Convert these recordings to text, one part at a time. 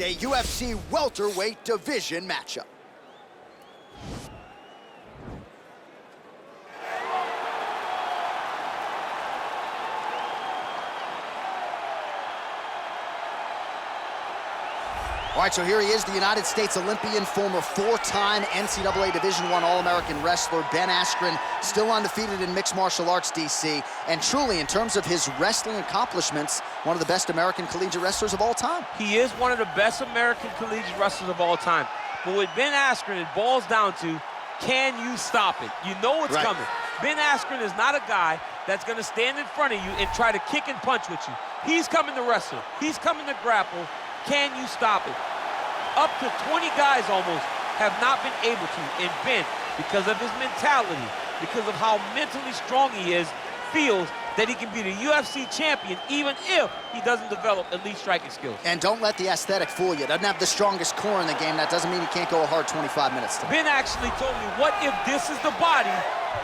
A UFC welterweight division matchup. All right, so here he is, the United States Olympian, former four-time NCAA Division I All-American wrestler, Ben Askren, still undefeated in mixed martial arts, DC, and truly, in terms of his wrestling accomplishments, one of the best American collegiate wrestlers of all time. He is one of the best American collegiate wrestlers of all time. But with Ben Askren, it boils down to, can you stop it? You know it's coming. Ben Askren is not a guy that's going to stand in front of you and try to kick and punch with you. He's coming to wrestle. He's coming to grapple. Can you stop it? Up to 20 guys almost have not been able to, and Ben, because of his mentality, because of how mentally strong he is, feels that he can be the UFC champion even if he doesn't develop elite striking skills. And don't let the aesthetic fool you. Doesn't have the strongest core in the game. That doesn't mean he can't go a hard 25 minutes. Ben actually told me, what if this is the body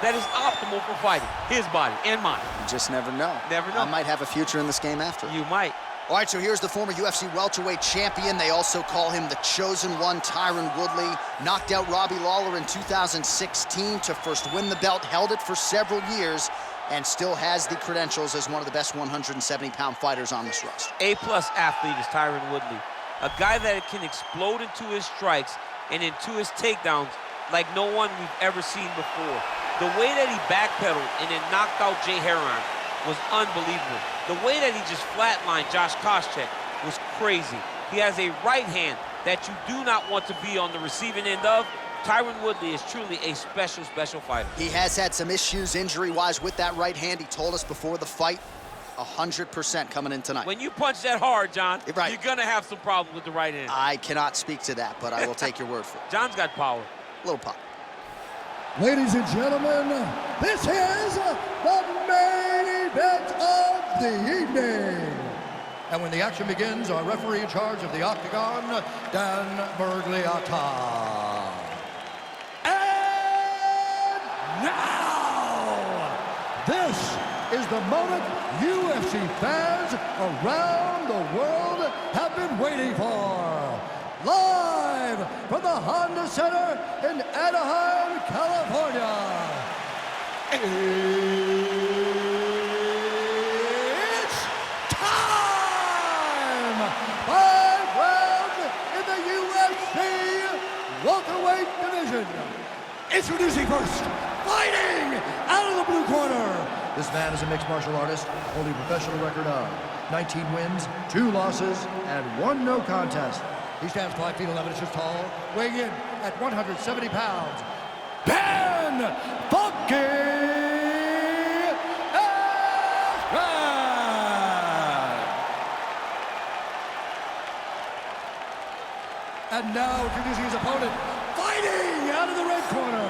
that is optimal for fighting? His body and mine. You just never know. Never know. I might have a future in this game after. You might. All right, so here's the former UFC welterweight champion. They also call him the Chosen One, Tyron Woodley. Knocked out Robbie Lawler in 2016 to first win the belt, held it for several years, and still has the credentials as one of the best 170-pound fighters on this roster. A-plus athlete is Tyron Woodley. A guy that can explode into his strikes and into his takedowns like no one we've ever seen before. The way that he backpedaled and then knocked out Jay Heron was unbelievable. The way that he just flatlined Josh Koscheck was crazy. He has a right hand that you do not want to be on the receiving end of. Tyron Woodley is truly a special, special fighter. He has had some issues injury-wise with that right hand. He told us before the fight, 100% coming in tonight. When you punch that hard, John, you're going to have some problems with the right hand. I cannot speak to that, but I will take your word for it. John's got power. A little pop. Ladies and gentlemen, this is the main event of the evening. And when the action begins, our referee in charge of the Octagon, Dan Bergliata. And now, this is the moment UFC fans around the world have been waiting for. Live from the Honda Center in Anaheim, California. It's time! 5 rounds in the UFC welterweight division. Introducing first, fighting out of the blue corner. This man is a mixed martial artist, holding a professional record of 19 wins, 2 losses, and 1 no contest. He stands 5 feet 11 inches tall, weighing in at 170 pounds. Ben Funky Askren! And now introducing his opponent, fighting out of the red corner.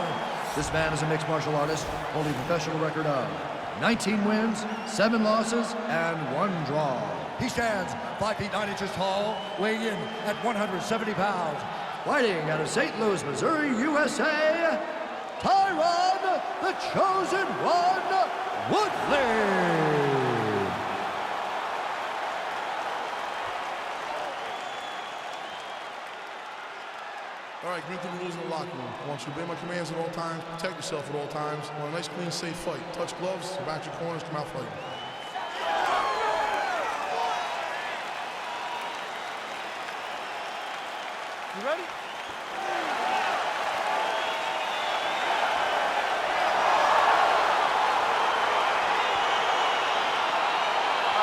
This man is a mixed martial artist, holding a professional record of 19 wins, 7 losses, and 1 draw. He stands 5 feet 9 inches tall, weighing in at 170 pounds. Fighting out of St. Louis, Missouri, USA, Tyron, the Chosen One, Woodley. All right, commit to the rules in the locker room. I want you to obey my commands at all times, protect yourself at all times. I want a nice, clean, safe fight. Touch gloves, back your corners, come out fighting. You ready? Are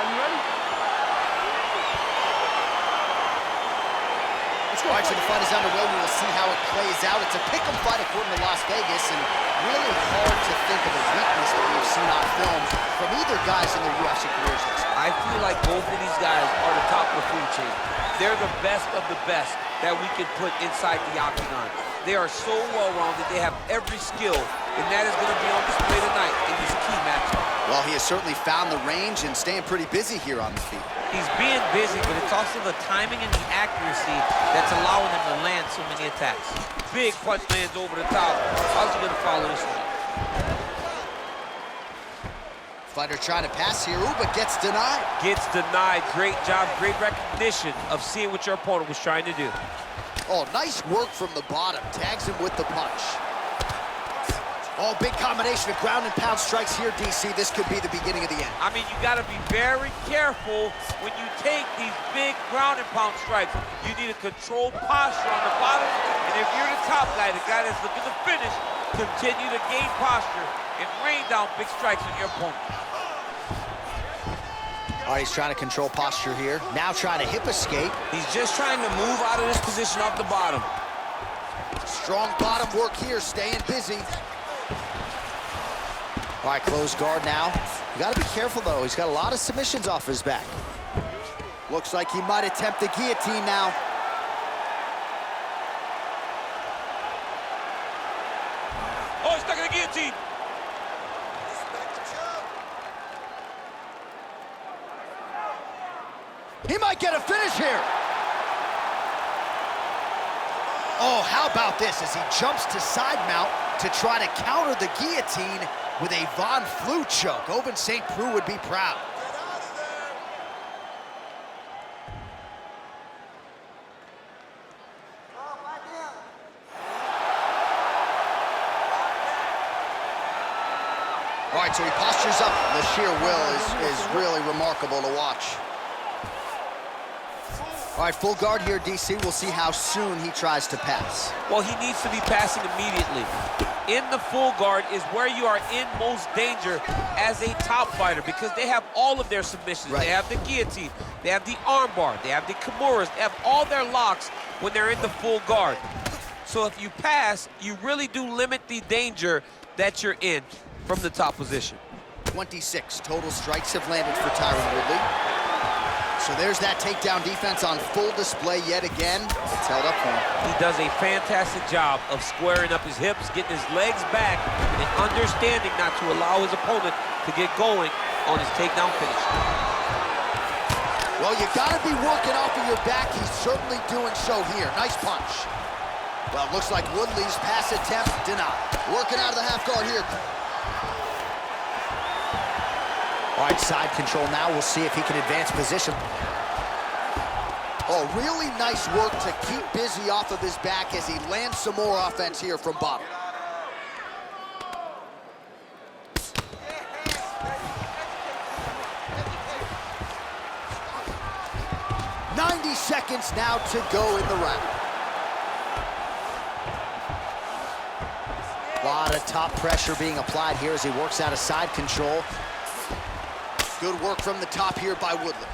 you ready? All right, so the fight is underway. We will see how it plays out. It's a pick-em fight according to Las Vegas, and really hard to think of a weakness that we've seen on film from either guys in their UFC careers. I feel like both of these guys are the top of the food chain. They're the best of the best that we could put inside the octagon. They are so well-rounded. They have every skill, and that is going to be on display tonight in this key matchup. Well, he has certainly found the range and staying pretty busy here on the feet. He's being busy, but it's also the timing and the accuracy that's allowing him to land so many attacks. Big punch lands over the top. How's he going to follow this one? Fighter trying to pass here, ooh, but gets denied. Gets denied. Great job, great recognition of seeing what your opponent was trying to do. Oh, nice work from the bottom. Tags him with the punch. Oh, big combination of ground and pound strikes here, DC. This could be the beginning of the end. I mean, you got to be very careful when you take these big ground and pound strikes. You need a controlled posture on the bottom, and if you're the top guy, the guy that's looking to finish, continue to gain posture and rain down big strikes on your opponent. All right, he's trying to control posture here. Now trying to hip escape. He's just trying to move out of this position off the bottom. Strong bottom work here, staying busy. All right, closed guard now. You gotta be careful though. He's got a lot of submissions off his back. Looks like he might attempt the guillotine now. Oh, he's stuck in the guillotine. He might get a finish here. Oh, how about this as he jumps to side mount to try to counter the guillotine with a Von Flue choke. Ovince St. Preux would be proud. All right, so he postures up. The sheer will is really remarkable to watch. All right, full guard here, DC. We'll see how soon he tries to pass. Well, he needs to be passing immediately. In the full guard is where you are in most danger as a top fighter because they have all of their submissions. Right. They have the guillotine, they have the armbar, they have the kimuras, they have all their locks when they're in the full guard. So if you pass, you really do limit the danger that you're in from the top position. 26 total strikes have landed for Tyron Woodley. So there's that takedown defense on full display yet again. It's held up for him. He does a fantastic job of squaring up his hips, getting his legs back, and understanding not to allow his opponent to get going on his takedown finish. Well, you gotta be working off of your back. He's certainly doing so here. Nice punch. Well, looks like Woodley's pass attempt denied. Working out of the half guard here. All right, side control now. We'll see if he can advance position. Oh, really nice work to keep busy off of his back as he lands some more offense here from bottom. "90 seconds now to go in the round. A lot of top pressure being applied here as he works out of side control. Good work from the top here by Woodley.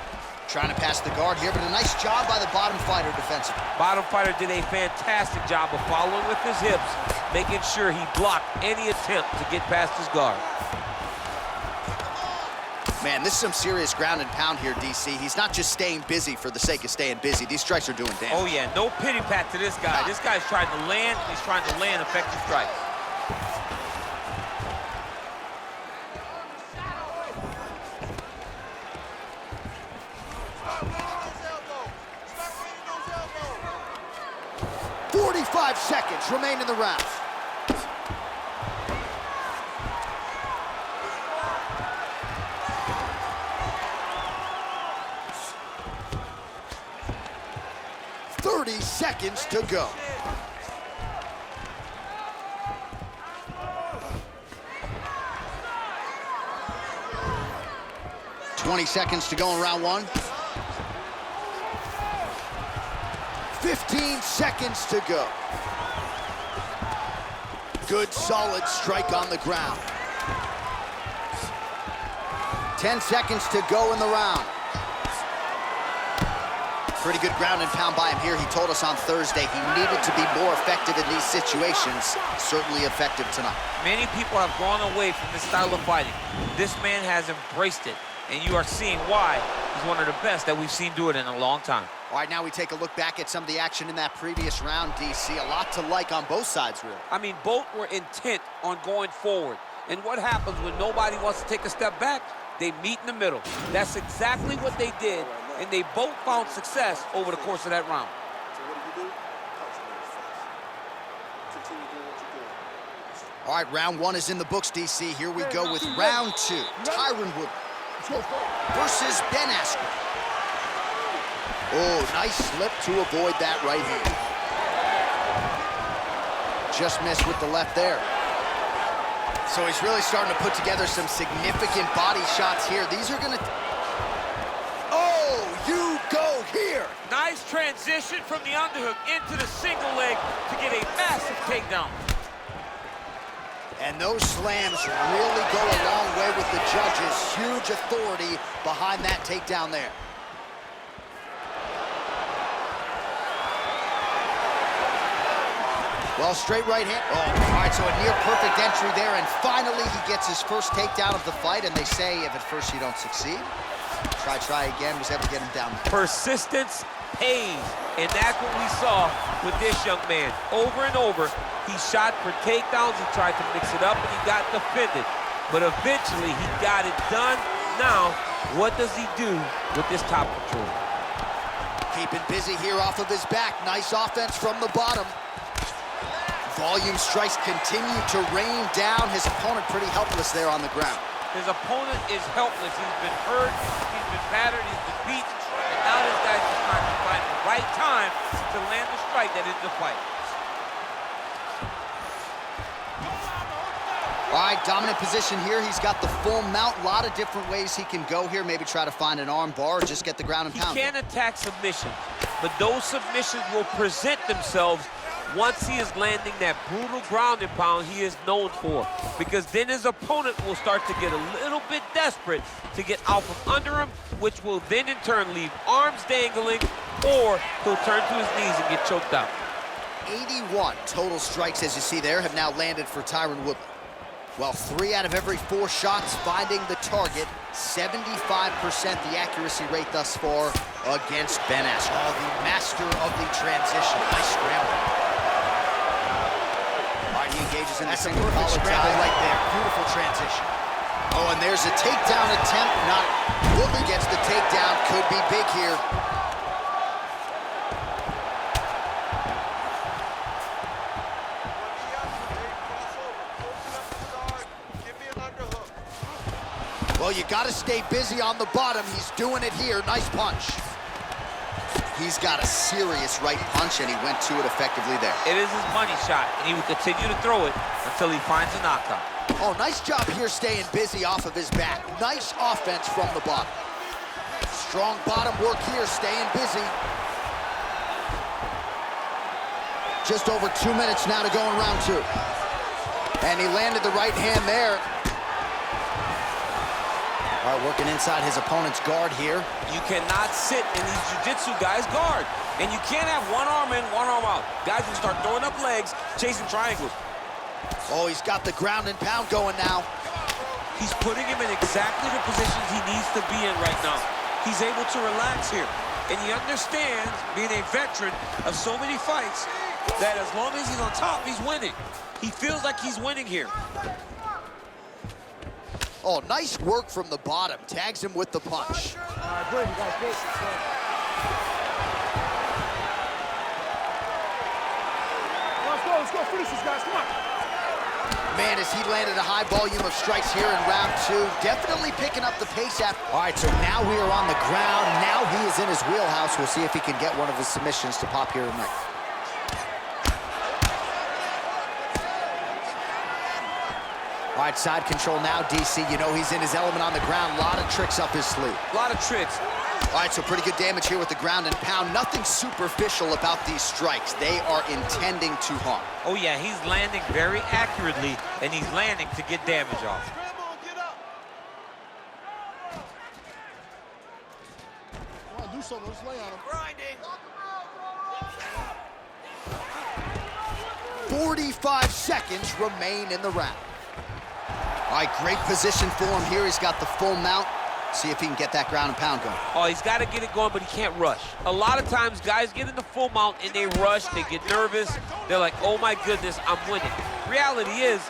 Trying to pass the guard here, but a nice job by the bottom fighter defensively. Bottom fighter did a fantastic job of following with his hips, making sure he blocked any attempt to get past his guard. Man, this is some serious ground and pound here, DC. He's not just staying busy for the sake of staying busy. These strikes are doing damage. Oh yeah, no pity pat to this guy. This guy's trying to land, he's trying to land effective strikes. "45 seconds remain in the round. "30 seconds to go. "20 seconds to go in round one. 15 seconds to go. Good, solid strike on the ground. 10 seconds to go in the round. Pretty good ground and pound by him here. He told us on Thursday he needed to be more effective in these situations. Certainly effective tonight. Many people have gone away from this style of fighting. This man has embraced it, and you are seeing why he's one of the best that we've seen do it in a long time. All right, now we take a look back at some of the action in that previous round, DC. A lot to like on both sides, really. I mean, both were intent on going forward. And what happens when nobody wants to take a step back? They meet in the middle. That's exactly what they did, and they both found success over the course of that round. All right, round one is in the books, DC. Here we go with round two. Tyron Woodley versus Ben Askren. Oh, nice slip to avoid that right hand. Just missed with the left there. So he's really starting to put together some significant body shots here. These are gonna... Oh, you go here! Nice transition from the underhook into the single leg to get a massive takedown. And those slams really go a long way with the judges. Huge authority behind that takedown there. Well, straight right hand. Oh, all right, so a near perfect entry there, and finally he gets his first takedown of the fight, and they say if at first you don't succeed, try again, was able to get him down. Persistence pays, and that's what we saw with this young man. Over and over, he shot for takedowns, he tried to mix it up, and he got defended. But eventually, he got it done. Now, what does he do with this top control? Keeping busy here off of his back. Nice offense from the bottom. Volume strikes continue to rain down. His opponent pretty helpless there on the ground. His opponent is helpless. He's been hurt, he's been battered, he's been beaten, and now this guy's just trying to find the right time to land the strike that ends the fight. All right, dominant position here. He's got the full mount. A lot of different ways he can go here. Maybe try to find an arm bar or just get the ground and pound. He can attack submissions, but those submissions will present themselves once he is landing that brutal ground and pound he is known for, because then his opponent will start to get a little bit desperate to get out from under him, which will then in turn leave arms dangling, or he'll turn to his knees and get choked out. 81 total strikes, as you see there, have now landed for Tyron Woodley. Well, 3 out of every 4 shots finding the target, 75% the accuracy rate thus far against Ben Askren. Oh, the master of the transition. Nice scramble. He engages in the single collar scramble right there. Beautiful transition. Oh, and there's a takedown attempt. Not Woodley gets the takedown. Could be big here. Well, you got to stay busy on the bottom. He's doing it here. Nice punch. He's got a serious right punch, and he went to it effectively there. It is his money shot, and he will continue to throw it until he finds a knockout. Oh, nice job here staying busy off of his back. Nice offense from the bottom. Strong bottom work here, staying busy. Just over 2 minutes now to go in round 2. And he landed the right hand there. All right, working inside his opponent's guard here. You cannot sit in these jiu-jitsu guys' guard. And you can't have one arm in, one arm out. Guys will start throwing up legs, chasing triangles. Oh, he's got the ground and pound going now. He's putting him in exactly the positions he needs to be in right now. He's able to relax here. And he understands, being a veteran of so many fights, that as long as he's on top, he's winning. He feels like he's winning here. Oh, nice work from the bottom. Tags him with the punch. All right, good, you guys, good. Let's go, finish this, guys, come on. Man, as he landed a high volume of strikes here in round 2, definitely picking up the pace after. All right, so now we are on the ground. Now he is in his wheelhouse. We'll see if he can get one of his submissions to pop here tonight. All right, side control now, DC. You know he's in his element on the ground. A lot of tricks up his sleeve. A lot of tricks. All right, so pretty good damage here with the ground and pound. Nothing superficial about these strikes. They are intending to harm. Oh yeah, he's landing very accurately, and he's landing to get damage off. Come on, do something. Let's lay on him. Grinding. 45 seconds remain in the round. All right, great position for him here. He's got the full mount. See if he can get that ground and pound going. Oh, he's got to get it going, but he can't rush. A lot of times, guys get in the full mount and they rush, they get nervous. They're like, oh my goodness, I'm winning. Reality is,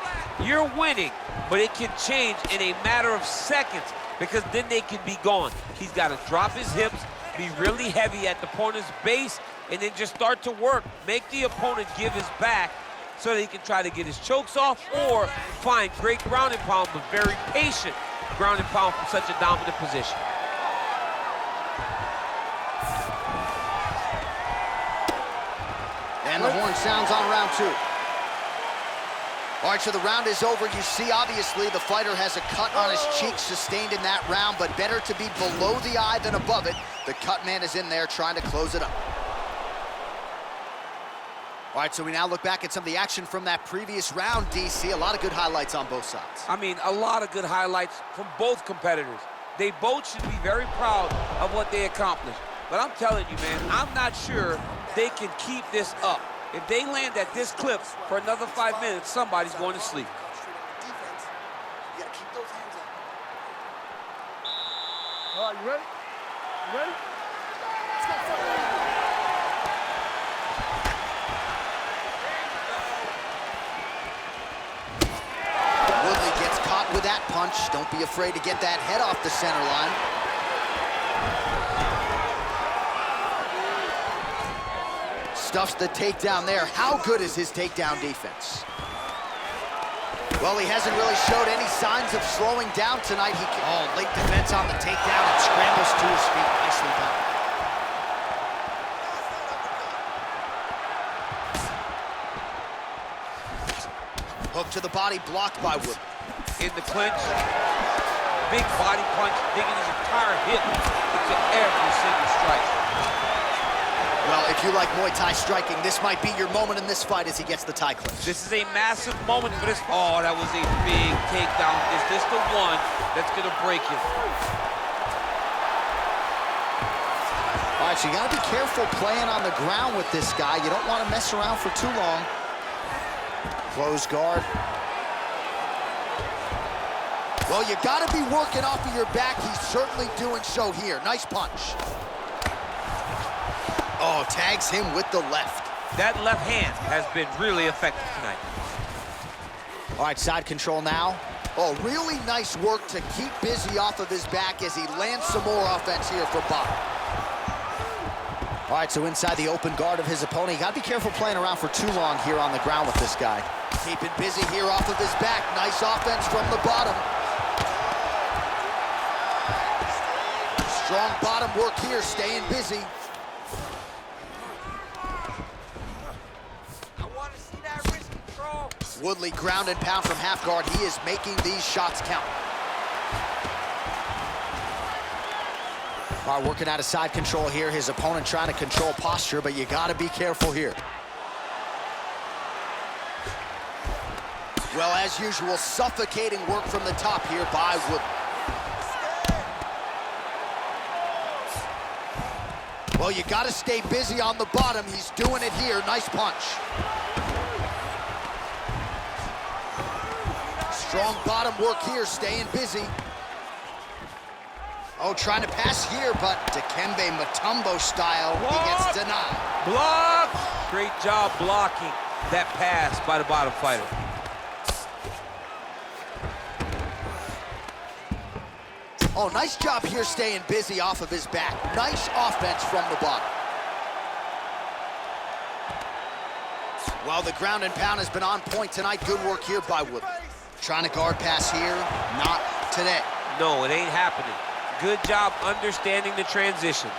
you're winning, but it can change in a matter of seconds because then they can be gone. He's got to drop his hips, be really heavy at the opponent's base, and then just start to work. Make the opponent give his back so that he can try to get his chokes off or find great ground and pound, but very patient ground and pound from such a dominant position. And the horn sounds on round 2. All right, so the round is over. You see, obviously, the fighter has a cut on his cheek sustained in that round, but better to be below the eye than above it. The cut man is in there trying to close it up. All right, so we now look back at some of the action from that previous round, DC. A lot of good highlights on both sides. I mean, a lot of good highlights from both competitors. They both should be very proud of what they accomplished. But I'm telling you, man, I'm not sure they can keep this up. If they land at this clip for another 5 minutes, somebody's going to sleep. All right, you ready? You ready? Woodley gets caught with that punch. Don't be afraid to get that head off the center line. Stuffs the takedown there. How good is his takedown defense? Well, he hasn't really showed any signs of slowing down tonight. Late defense on the takedown and scrambles to his feet. Nicely done. Hook to the body, blocked by Woodley. In the clinch, big body punch, digging his entire hip into every single strike. Well, if you like Muay Thai striking, this might be your moment in this fight as he gets the Thai clinch. This is a massive moment for this. Oh, that was a big takedown. Is this the one that's gonna break him? All right, so you gotta be careful playing on the ground with this guy. You don't want to mess around for too long. Closed guard. Well, you gotta be working off of your back. He's certainly doing so here. Nice punch. Oh, tags him with the left. That left hand has been really effective tonight. All right, side control now. Oh, really nice work to keep busy off of his back as he lands some more offense here for Bob. All right, so inside the open guard of his opponent. You gotta be careful playing around for too long here on the ground with this guy. Keeping busy here off of his back. Nice offense from the bottom. Strong bottom work here, staying busy. Woodley ground and pound from half guard. He is making these shots count. All right, working out of side control here. His opponent trying to control posture, but you gotta be careful here. Well, as usual, suffocating work from the top here by Woodley. Well, you gotta stay busy on the bottom. He's doing it here. Nice punch. Strong bottom work here, staying busy. Oh, trying to pass here, but Dikembe Mutombo style, he gets denied. Block! Great job blocking that pass by the bottom fighter. Oh, nice job here staying busy off of his back. Nice offense from the bottom. Well, the ground and pound has been on point tonight. Good work here by Woodley. Trying to guard pass here, not today. No, it ain't happening. Good job understanding the transitions.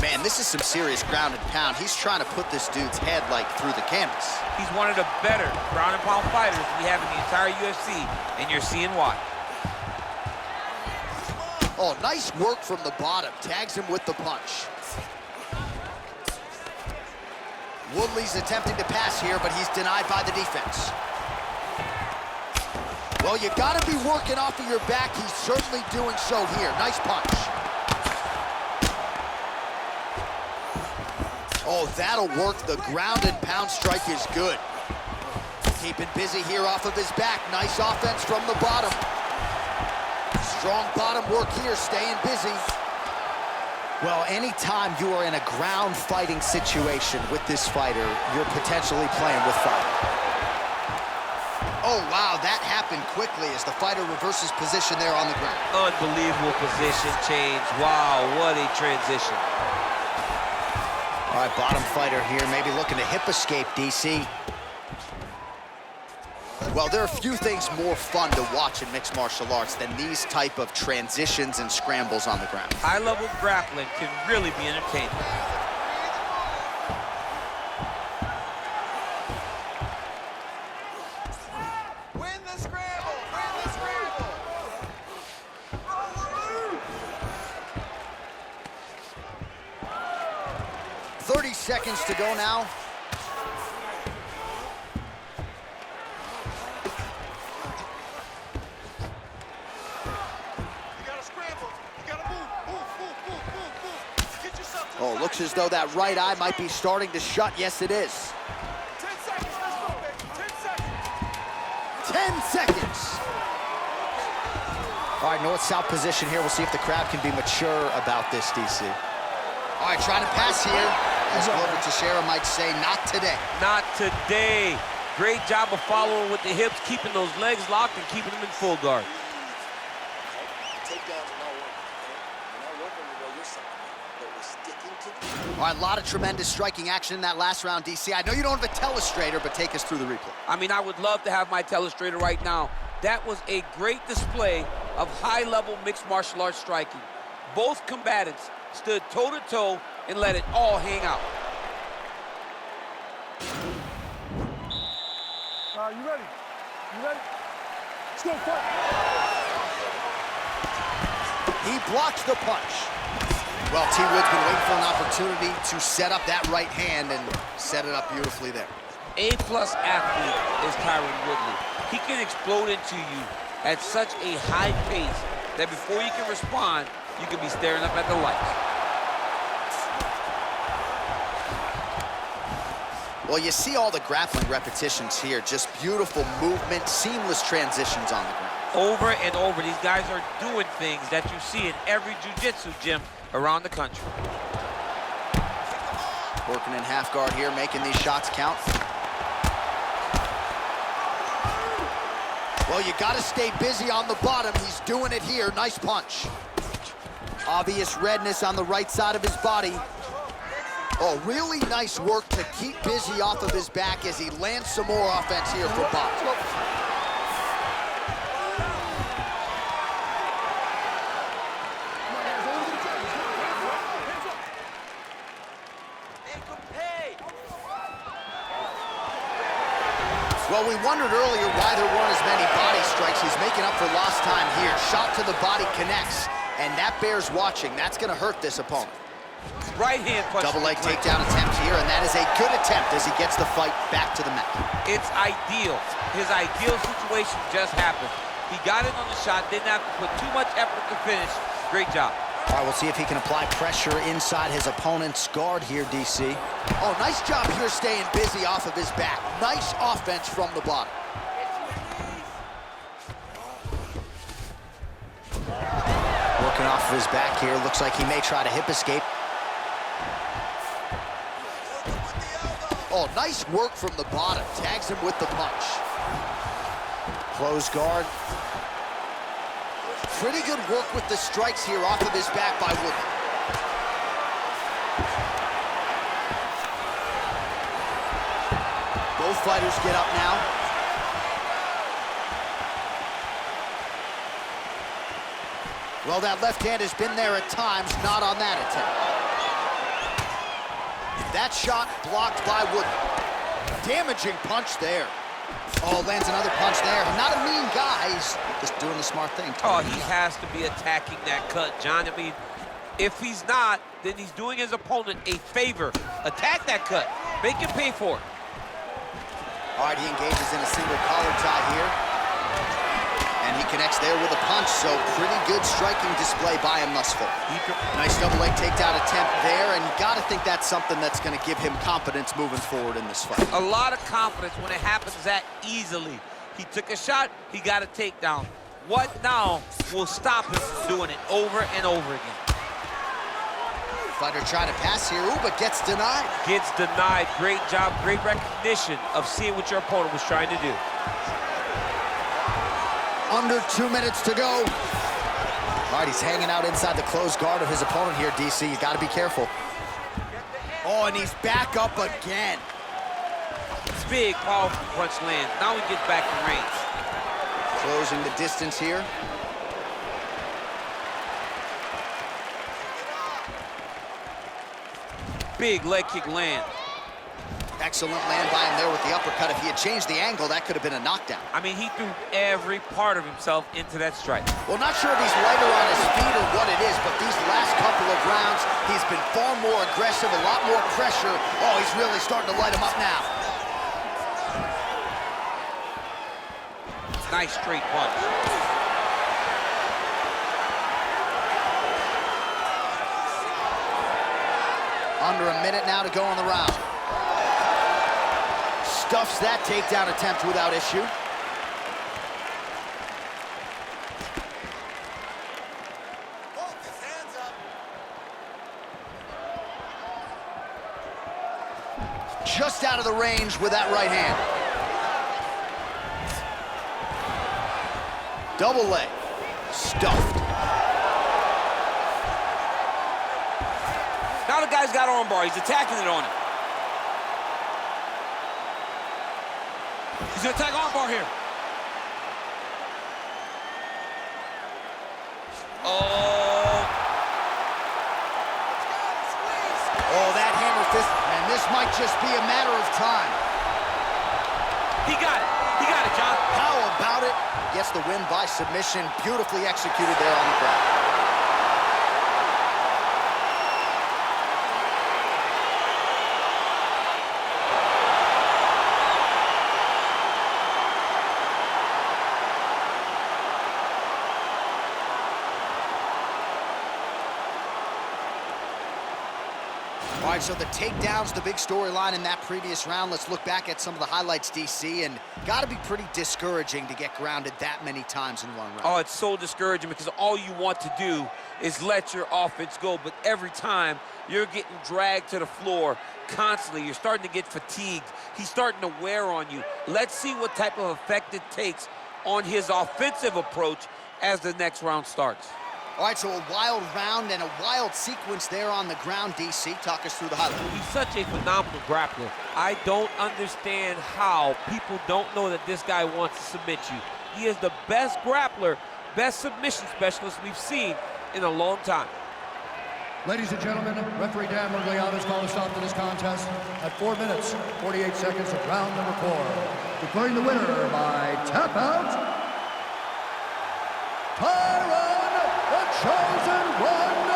Man, this is some serious ground and pound. He's trying to put this dude's head, like, through the canvas. He's one of the better ground and pound fighters we have in the entire UFC, and you're seeing why. Oh, nice work from the bottom. Tags him with the punch. Woodley's attempting to pass here, but he's denied by the defense. Well, you gotta be working off of your back. He's certainly doing so here. Nice punch. Oh, that'll work. The ground and pound strike is good. Keeping busy here off of his back. Nice offense from the bottom. Strong bottom work here, staying busy. Well, anytime you are in a ground fighting situation with this fighter, you're potentially playing with fire. Oh, wow, that happened quickly as the fighter reverses position there on the ground. Unbelievable position change. Wow, what a transition. All right, bottom fighter here, maybe looking to hip escape, DC. Well, there are few things more fun to watch in mixed martial arts than these type of transitions and scrambles on the ground. High-level grappling can really be entertaining. Win the scramble! Win the scramble! 30 seconds to go now. Oh, looks as though that right eye might be starting to shut. Yes, it is. 10 seconds, let's go, baby. 10 seconds. 10 seconds. All right, north-south position here. We'll see if the crowd can be mature about this, DC. All right, trying to pass here. As Glover Teixeira might say, not today. Not today. Great job of following with the hips, keeping those legs locked and keeping them in full guard. Takedowns are not working. They're not working the way you're saying, but we're sticking to the... All right, a lot of tremendous striking action in that last round, DC. I know you don't have a telestrator, but take us through the replay. I mean, I would love to have my telestrator right now. That was a great display of high-level mixed martial arts striking. Both combatants stood toe-to-toe and let it all hang out. You ready? You ready? Let's go, fight! He blocks the punch. Well, T. Wood's been waiting for an opportunity to set up that right hand and set it up beautifully there. A-plus athlete is Tyron Woodley. He can explode into you at such a high pace that before you can respond, you can be staring up at the lights. Well, you see all the grappling repetitions here. Just beautiful movement, seamless transitions on the ground. Over and over, these guys are doing things that you see in every jiu-jitsu gym around the country. Working in half guard here, making these shots count. Well, you gotta stay busy on the bottom. He's doing it here. Nice punch. Obvious redness on the right side of his body. Oh, really nice work to keep busy off of his back as he lands some more offense here for Bob. Well, we wondered earlier why there weren't as many body strikes. He's making up for lost time here. Shot to the body connects, and that bears watching. That's going to hurt this opponent. Right hand punch. Double leg takedown attempt here, and that is a good attempt as he gets the fight back to the mat. It's ideal. His ideal situation just happened. He got in on the shot, didn't have to put too much effort to finish. Great job. All right, we'll see if he can apply pressure inside his opponent's guard here, DC. Oh, nice job here staying busy off of his back. Nice offense from the bottom. Working off of his back here. Looks like he may try to hip escape. Oh, nice work from the bottom. Tags him with the punch. Close guard. Pretty good work with the strikes here off of his back by Woodley. Both fighters get up now. Well, that left hand has been there at times, not on that attempt. That shot blocked by Woodley. Damaging punch there. Oh, lands another punch there. Not a mean guy. He's just doing the smart thing. Oh, he has to be attacking that cut, John. I mean, if he's not, then he's doing his opponent a favor. Attack that cut. Make him pay for it. All right, he engages in a single collar tie here. And he connects there with a punch, so pretty good striking display by him thus far. Nice double leg takedown attempt there, and you gotta think that's something that's gonna give him confidence moving forward in this fight. A lot of confidence when it happens that easily. He took a shot, he got a takedown. What now will stop him from doing it over and over again? Fighter trying to pass here, ooh, but gets denied. Gets denied. Great job, great recognition of seeing what your opponent was trying to do. Under 2 minutes to go. All right, he's hanging out inside the closed guard of his opponent here, DC. You gotta be careful. Oh, and he's back up again. Big, powerful punch lands. Now he gets back in range. Closing the distance here. Big leg kick land. Excellent land by him there with the uppercut. If he had changed the angle, that could have been a knockdown. I mean, he threw every part of himself into that strike. Well, not sure if he's lighter on his feet or what it is, but these last couple of rounds, he's been far more aggressive, a lot more pressure. Oh, he's really starting to light him up now. Nice straight punch. Under a minute now to go in the round. Stuffs that takedown attempt without issue. Just out of the range with that right hand. Double leg. Stuffed. Now the guy's got armbar. He's attacking it on him. He's gonna attack armbar here. Oh, that hammer fist. And this might just be a matter of time. He got it. He got it, John. How about it? Gets the win by submission. Beautifully executed there on the ground. All right, so the takedown's the big storyline in that previous round. Let's look back at some of the highlights, DC, and got to be pretty discouraging to get grounded that many times in one round. Oh, it's so discouraging because all you want to do is let your offense go, but every time you're getting dragged to the floor constantly. You're starting to get fatigued. He's starting to wear on you. Let's see what type of effect it takes on his offensive approach as the next round starts. All right, so a wild round and a wild sequence there on the ground, DC. Talk us through the highlight. He's such a phenomenal grappler. I don't understand how people don't know that this guy wants to submit you. He is the best grappler, best submission specialist we've seen in a long time. Ladies and gentlemen, referee Dan Murgliano's called a stop to this contest at 4 minutes, 48 seconds of round number 4. Declaring the winner by tap out, Tyron Chosen One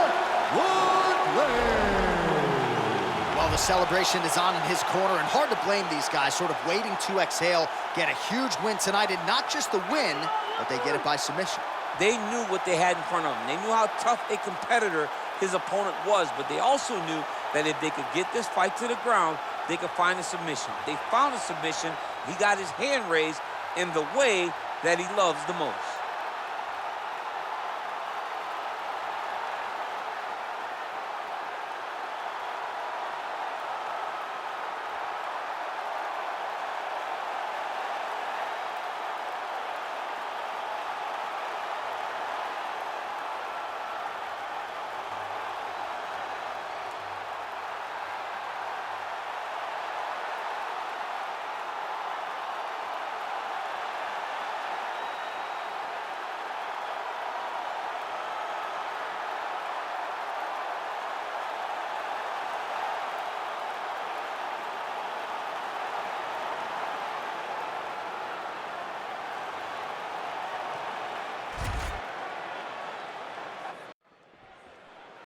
Woodley. Well, the celebration is on in his corner, and hard to blame these guys, sort of waiting to exhale, get a huge win tonight, and not just the win, but they get it by submission. They knew what they had in front of them. They knew how tough a competitor his opponent was, but they also knew that if they could get this fight to the ground, they could find a submission. They found a submission. He got his hand raised in the way that he loves the most.